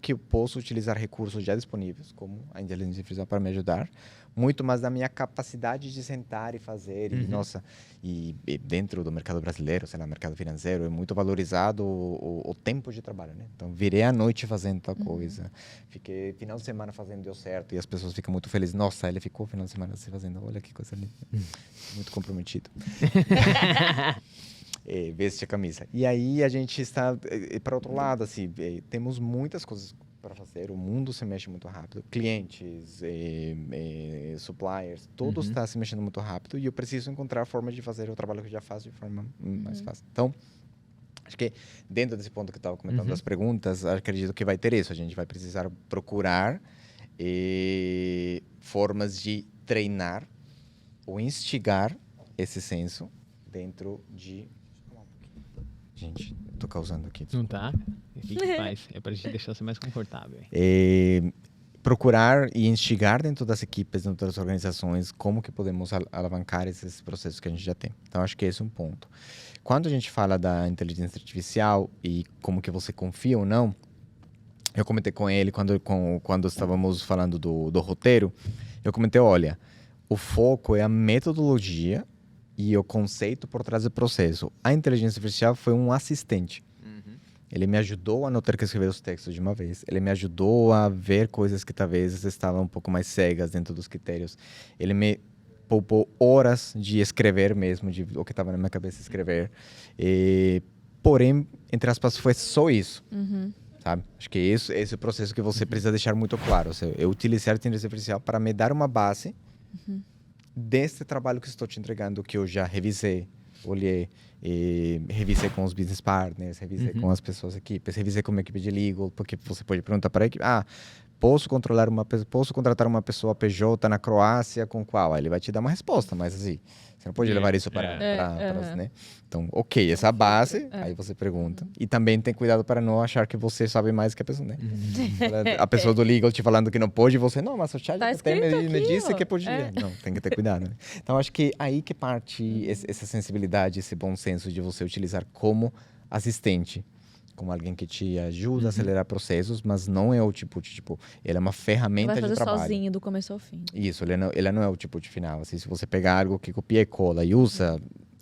que eu posso utilizar recursos já disponíveis, como a inteligência artificial para me ajudar, muito mais da minha capacidade de sentar e fazer. E dentro do mercado brasileiro, sei lá, mercado financeiro, é muito valorizado o tempo de trabalho, né? Então, virei à noite fazendo tal coisa. Fiquei final de semana fazendo, deu certo. E as pessoas ficam muito felizes. Nossa, ele ficou final de semana fazendo. Olha que coisa linda. Muito comprometido. Veste a camisa. E aí, a gente está, para outro lado, assim, temos muitas coisas para fazer, o mundo se mexe muito rápido, clientes, suppliers, todos estão se mexendo muito rápido e eu preciso encontrar formas de fazer o trabalho que eu já faço de forma mais fácil. Então, acho que dentro desse ponto que eu estava comentando das perguntas, acredito que vai ter isso, a gente vai precisar procurar formas de treinar ou instigar esse senso dentro de... Gente, eu tô causando aqui. Não tá? Fique em paz. É pra gente deixar você mais confortável. Procurar e instigar dentro das equipes, dentro das organizações, como que podemos alavancar esses processos que a gente já tem. Então, acho que esse é um ponto. Quando a gente fala da inteligência artificial e como que você confia ou não, eu comentei com ele quando estávamos falando do roteiro, eu comentei, olha, o foco é a metodologia e o conceito por trás do processo. A inteligência artificial foi um assistente. Ele me ajudou a não ter que escrever os textos de uma vez. Ele me ajudou a ver coisas que talvez estavam um pouco mais cegas dentro dos critérios. Ele me poupou horas de escrever mesmo, de o que estava na minha cabeça escrever. Porém, entre aspas, foi só isso. Sabe? Acho que esse é o processo que você precisa deixar muito claro. Ou seja, eu utilizar a inteligência artificial para me dar uma base desse trabalho que estou te entregando, que eu já revisei, olhei, revisei com os business partners, revisei com as pessoas, equipes, revisei com uma equipe de legal, porque você pode perguntar para a equipe, posso contratar uma pessoa PJ na Croácia com qual? Aí ele vai te dar uma resposta, mas assim, você não pode levar isso para né? Então, ok, essa base, aí você pergunta. E também tem cuidado para não achar que você sabe mais que a pessoa, né? A pessoa do legal te falando que não pode, você, não, mas o chat me disse que podia. Não, tem que ter cuidado, né? Então, acho que aí que parte essa sensibilidade, esse bom senso de você utilizar como assistente, como alguém que te ajuda a acelerar processos, mas não é o tipo, ele é uma ferramenta de trabalho. Vai fazer sozinho do começo ao fim. Isso, ele não é o tipo de final. Assim, se você pegar algo que copia e cola e usa...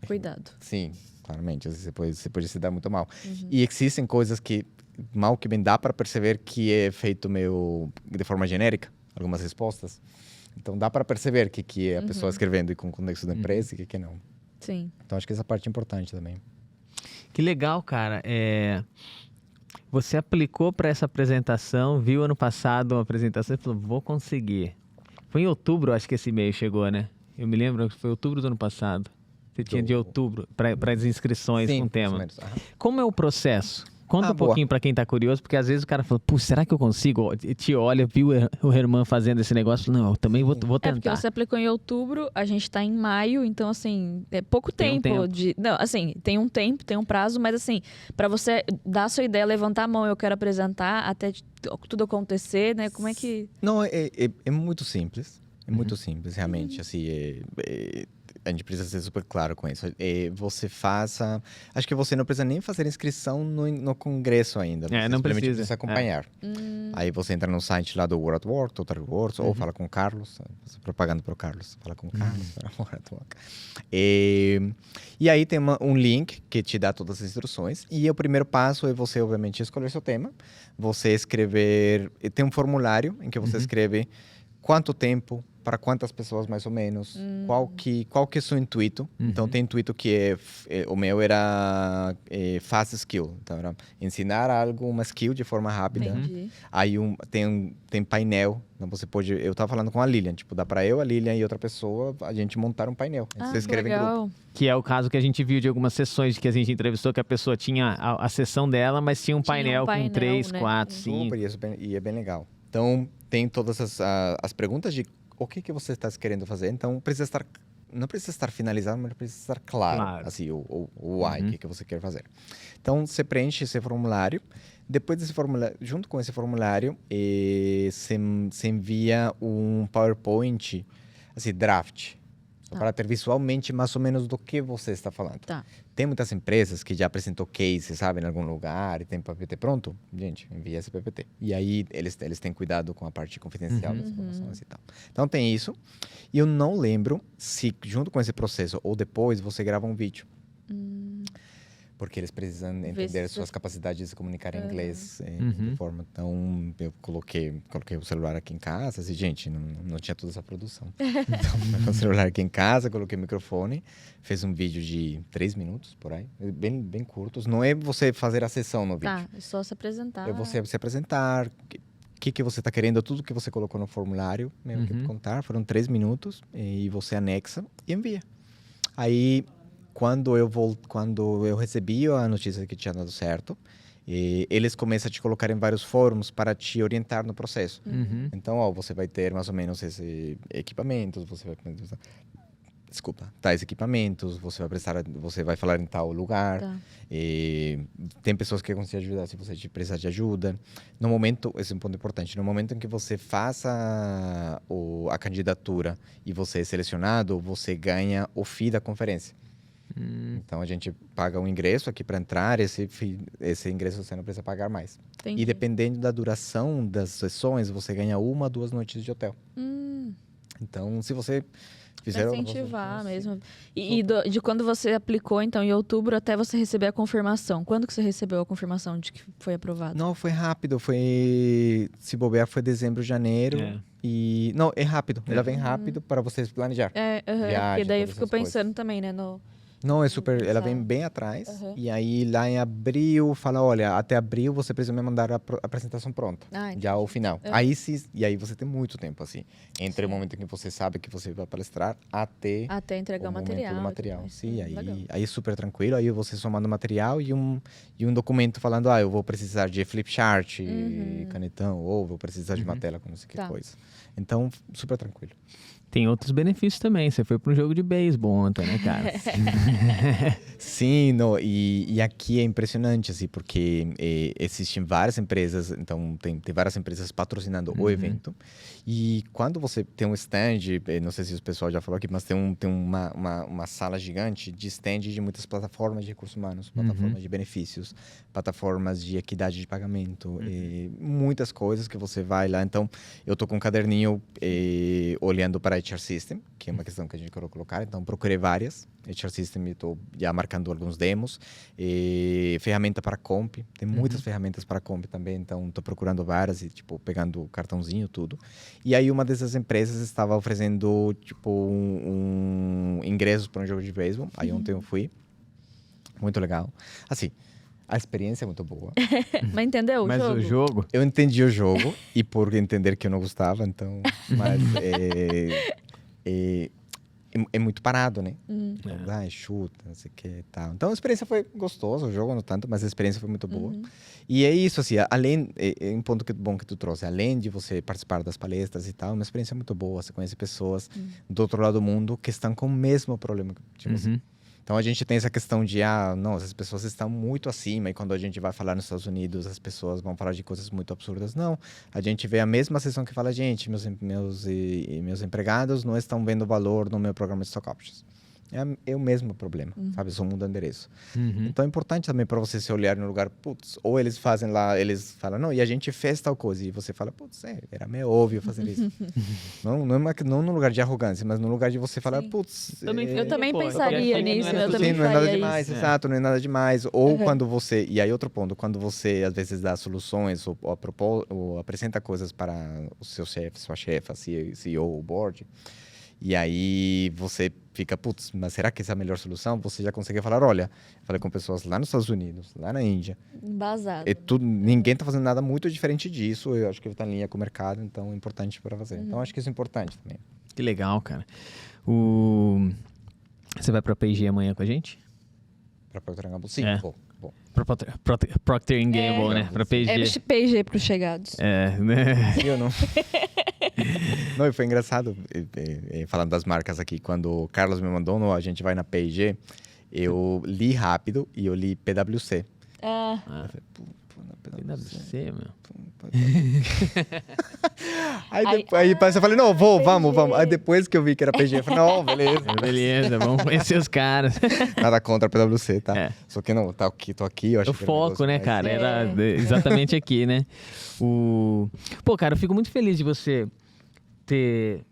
Cuidado. Sim, claramente, às vezes você pode se dar muito mal. E existem coisas que, mal que bem, dá para perceber que é feito meio de forma genérica, algumas respostas. Então, dá para perceber que é a pessoa escrevendo e com o contexto da empresa e que não. Sim. Então, acho que essa parte é importante também. Que legal, cara. Você aplicou para essa apresentação, viu ano passado uma apresentação e falou, vou conseguir. Foi em outubro, acho que esse e-mail chegou, né? Eu me lembro que foi outubro do ano passado. Você tinha de outubro para as inscrições com o tema. Como é o processo? Conta um pouquinho para quem tá curioso, porque às vezes o cara fala, será que eu consigo? Te olha, viu o Herman fazendo esse negócio, fala, não, eu também vou tentar. Porque você aplicou em outubro, a gente tá em maio, então assim, é pouco tempo. Não, assim, tem um tempo, tem um prazo, mas assim, para você dar a sua ideia, levantar a mão, eu quero apresentar, até tudo acontecer, né? Como é que... Não, é muito simples. É muito simples, realmente. Assim, a gente precisa ser super claro com isso. Você faça... Acho que você não precisa nem fazer inscrição no congresso ainda. Você não precisa acompanhar. Aí você entra no site lá do World at Work, Total Rewards, ou fala com o Carlos. Propaganda para o Carlos. Fala com o Carlos para o World at Work. E aí tem um link que te dá todas as instruções. E o primeiro passo é você, obviamente, escolher seu tema. Você escrever... Tem um formulário em que você escreve quanto tempo, para quantas pessoas mais ou menos, qual que é o seu intuito. Então tem intuito que o meu era fast skill, então era ensinar algo, uma skill de forma rápida. Entendi. Aí tem painel, então você pode, eu estava falando com a Lilian, dá para eu, a Lilian e outra pessoa, a gente montar um painel. Você escreve em grupo. Que é o caso que a gente viu de algumas sessões que a gente entrevistou, que a pessoa tinha a sessão dela, mas tinha um painel com 3, 4, 5. E é bem legal. Então tem todas as perguntas de o que você está querendo fazer. Então, não precisa estar finalizado, mas precisa estar claro. Assim, o why, que você quer fazer. Então, você preenche esse formulário. Depois desse formulário, junto com esse formulário, você envia um PowerPoint, assim, draft, para ter visualmente mais ou menos do que você está falando. Tá. Tem muitas empresas que já apresentou case, sabe, em algum lugar, e tem PPT pronto. Gente, envia esse PPT. E aí, eles têm cuidado com a parte confidencial das informações e tal. Então, tem isso. E eu não lembro se, junto com esse processo, ou depois, você grava um vídeo. Porque eles precisam entender suas capacidades de se comunicar em inglês de forma. Então, eu coloquei o celular aqui em casa. Assim, gente, não tinha toda essa produção. Então, com o celular aqui em casa, coloquei o microfone, fez um vídeo de 3 minutos, por aí. Bem, bem curtos. Não é você fazer a sessão no vídeo. Tá, é só se apresentar. É você se apresentar, o que você está querendo, tudo que você colocou no formulário, mesmo que contar. Foram 3 minutos, e você anexa e envia. Aí... Quando eu recebi a notícia que tinha dado certo, E eles começam a te colocar em vários fóruns para te orientar no processo. Então, ó, você vai ter mais ou menos esses equipamentos, você vai... Desculpa, tais equipamentos, você vai falar em tal lugar. Tá. E tem pessoas que conseguem ajudar se você precisar de ajuda. No momento, esse é um ponto importante, no momento em que você faça a candidatura e você é selecionado, você ganha o FII da conferência. Então a gente paga um ingresso aqui para entrar, esse ingresso você não precisa pagar mais. Entendi. E dependendo da duração das sessões, você ganha 1 a 2 noites de hotel. Então, se você fizer... Pra incentivar mesmo. E de quando você aplicou, então, em outubro, até você receber a confirmação. Quando que você recebeu a confirmação de que foi aprovado? Não, foi rápido. Se bobear, foi dezembro, janeiro. E... Não, é rápido. Ela vem rápido para vocês planejar. Porque daí eu todas fico essas coisas. pensando também, né? Não, é super... Ela vem bem atrás. E aí, lá em abril, fala, olha, até abril você precisa me mandar a apresentação pronta. Já ao final. E aí você tem muito tempo, assim. Entre o momento em que você sabe que você vai palestrar até entregar o material. Do material. Depois. Sim, aí é super tranquilo. Aí você só manda o material e um documento falando, eu vou precisar de flipchart, canetão, ou vou precisar de uma tela com não sei que coisa. Então, super tranquilo. Tem outros benefícios também. Você foi para um jogo de beisebol ontem, né, cara? Sim, e aqui é impressionante, assim, porque existem várias empresas, então tem várias empresas patrocinando o evento. E quando você tem um stand, não sei se o pessoal já falou aqui, mas tem uma sala gigante de stand de muitas plataformas de recursos humanos, plataformas de benefícios, plataformas de equidade de pagamento, muitas coisas que você vai lá. Então, eu tô com um caderninho olhando para HR System, que é uma questão que a gente quer colocar. Então, procurei várias. HR System, estou já marcando alguns demos. Ferramenta para comp. Tem muitas ferramentas para comp também. Então, estou procurando várias e, pegando o cartãozinho, tudo. E aí, uma dessas empresas estava oferecendo, ingressos para um jogo de beisebol. Aí, ontem eu fui. Muito legal. Assim, a experiência é muito boa. Mas entendeu Mas o jogo? Eu entendi o jogo, e por entender que eu não gostava, então... Mas é muito parado, né? Chuta, não sei o que e tal. Então a experiência foi gostosa, o jogo não tanto, mas a experiência foi muito boa. E é isso, assim, além... É um ponto bom que tu trouxe. Além de você participar das palestras e tal, é uma experiência muito boa. Você conhece pessoas do outro lado do mundo que estão com o mesmo problema que você. Então, a gente tem essa questão de, não, as pessoas estão muito acima, e quando a gente vai falar nos Estados Unidos, as pessoas vão falar de coisas muito absurdas. Não, a gente vê a mesma sessão que fala, gente, meus empregados não estão vendo valor no meu programa de stock options. É o mesmo problema, sabe? Só muda o endereço. Então, é importante também para você se olhar no lugar, ou eles fazem lá, eles falam, não, e a gente fez tal coisa, e você fala, era meio óbvio fazer isso. não num lugar de arrogância, mas no lugar de você falar, eu também pensaria nisso, eu também não é nada faria demais, isso. exato, não é nada demais. Ou quando você, e aí outro ponto, quando você às vezes dá soluções ou apresenta coisas para o seu chefe, sua chefa, CEO ou board, e aí você fica, mas será que essa é a melhor solução? Você já consegue falar, olha, falei com pessoas lá nos Estados Unidos, lá na Índia. Embasado. Ninguém está fazendo nada muito diferente disso. Eu acho que está em linha com o mercado, então é importante para fazer. Então, acho que isso é importante também. Que legal, cara. Você vai para a P&G amanhã com a gente? Para Procter & Gamble? Sim, vou. Para Procter & Gamble, né? Para P&G. É P&G para os chegados. Né? Eu não... Não, e foi engraçado, falando das marcas aqui, quando o Carlos me mandou, a gente vai na P&G, eu li rápido e eu li PwC. Eu falei, PwC, meu. Aí depois eu falei, não, vamos. Aí depois que eu vi que era P&G, eu falei, não, beleza. Beleza, vamos conhecer os caras. Nada contra a PwC, tá? Só que não, tô aqui, eu acho o que foco, né, cara? Era exatamente aqui, né? Pô, cara, eu fico muito feliz de você ter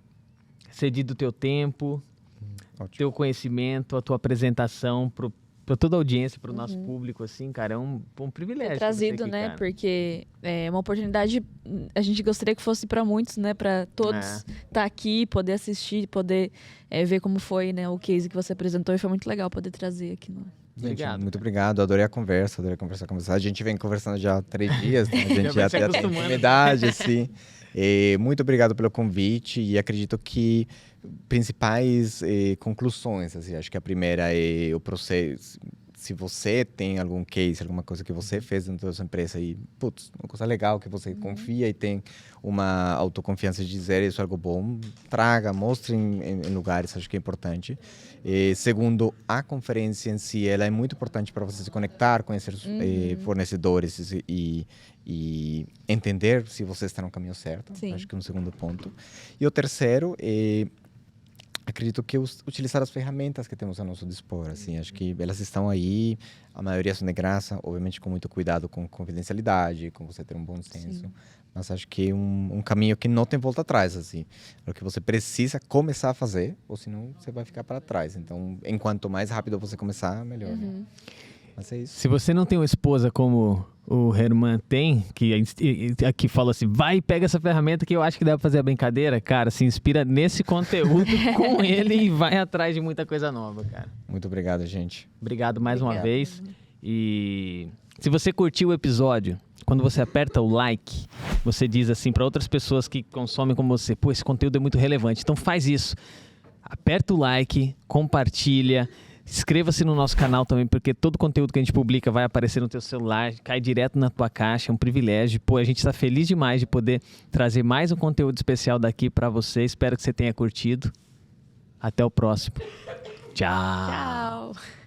cedido o teu tempo, teu conhecimento, a tua apresentação para toda a audiência, para o nosso público, assim, cara, é um privilégio. Ter trazido, aqui, né? cara. Porque é uma oportunidade, a gente gostaria que fosse para muitos, né? Para todos estar aqui, poder assistir, poder ver como foi, né? O case que você apresentou, e foi muito legal poder trazer aqui. Gente, muito obrigado, adorei conversar com você. A gente vem conversando já há 3 dias, né? A gente já tem intimidade, assim. Muito obrigado pelo convite, e acredito que principais conclusões, assim, acho que a primeira é o processo, se você tem algum case, alguma coisa que você fez dentro da sua empresa e, putz, uma coisa legal que você confia e tem uma autoconfiança de dizer isso é algo bom, traga, mostre em lugares, acho que é importante. E, segundo, a conferência em si, ela é muito importante para você se conectar, conhecer os fornecedores e entender se você está no caminho certo. Sim. Acho que é um segundo ponto. E o terceiro é, acredito que utilizar as ferramentas que temos a nosso dispor, assim, acho que elas estão aí, a maioria são de graça, obviamente com muito cuidado com confidencialidade, com você ter um bom senso, mas acho que é um caminho que não tem volta atrás, assim, é o que você precisa começar a fazer, ou senão você vai ficar para trás, então, enquanto mais rápido você começar, melhor, né? Mas é isso. Se você não tem uma esposa como o Herman tem, que fala assim, vai e pega essa ferramenta que eu acho que deve fazer a brincadeira, cara, se inspira nesse conteúdo com ele e vai atrás de muita coisa nova, cara. Muito obrigado, gente. Obrigado mais uma vez. E se você curtiu o episódio, quando você aperta o like, você diz assim para outras pessoas que consomem como você, pô, esse conteúdo é muito relevante, então faz isso. Aperta o like, compartilha. Inscreva-se no nosso canal também, porque todo conteúdo que a gente publica vai aparecer no teu celular, cai direto na tua caixa, é um privilégio. Pô, a gente está feliz demais de poder trazer mais um conteúdo especial daqui para você. Espero que você tenha curtido. Até o próximo. Tchau. Tchau.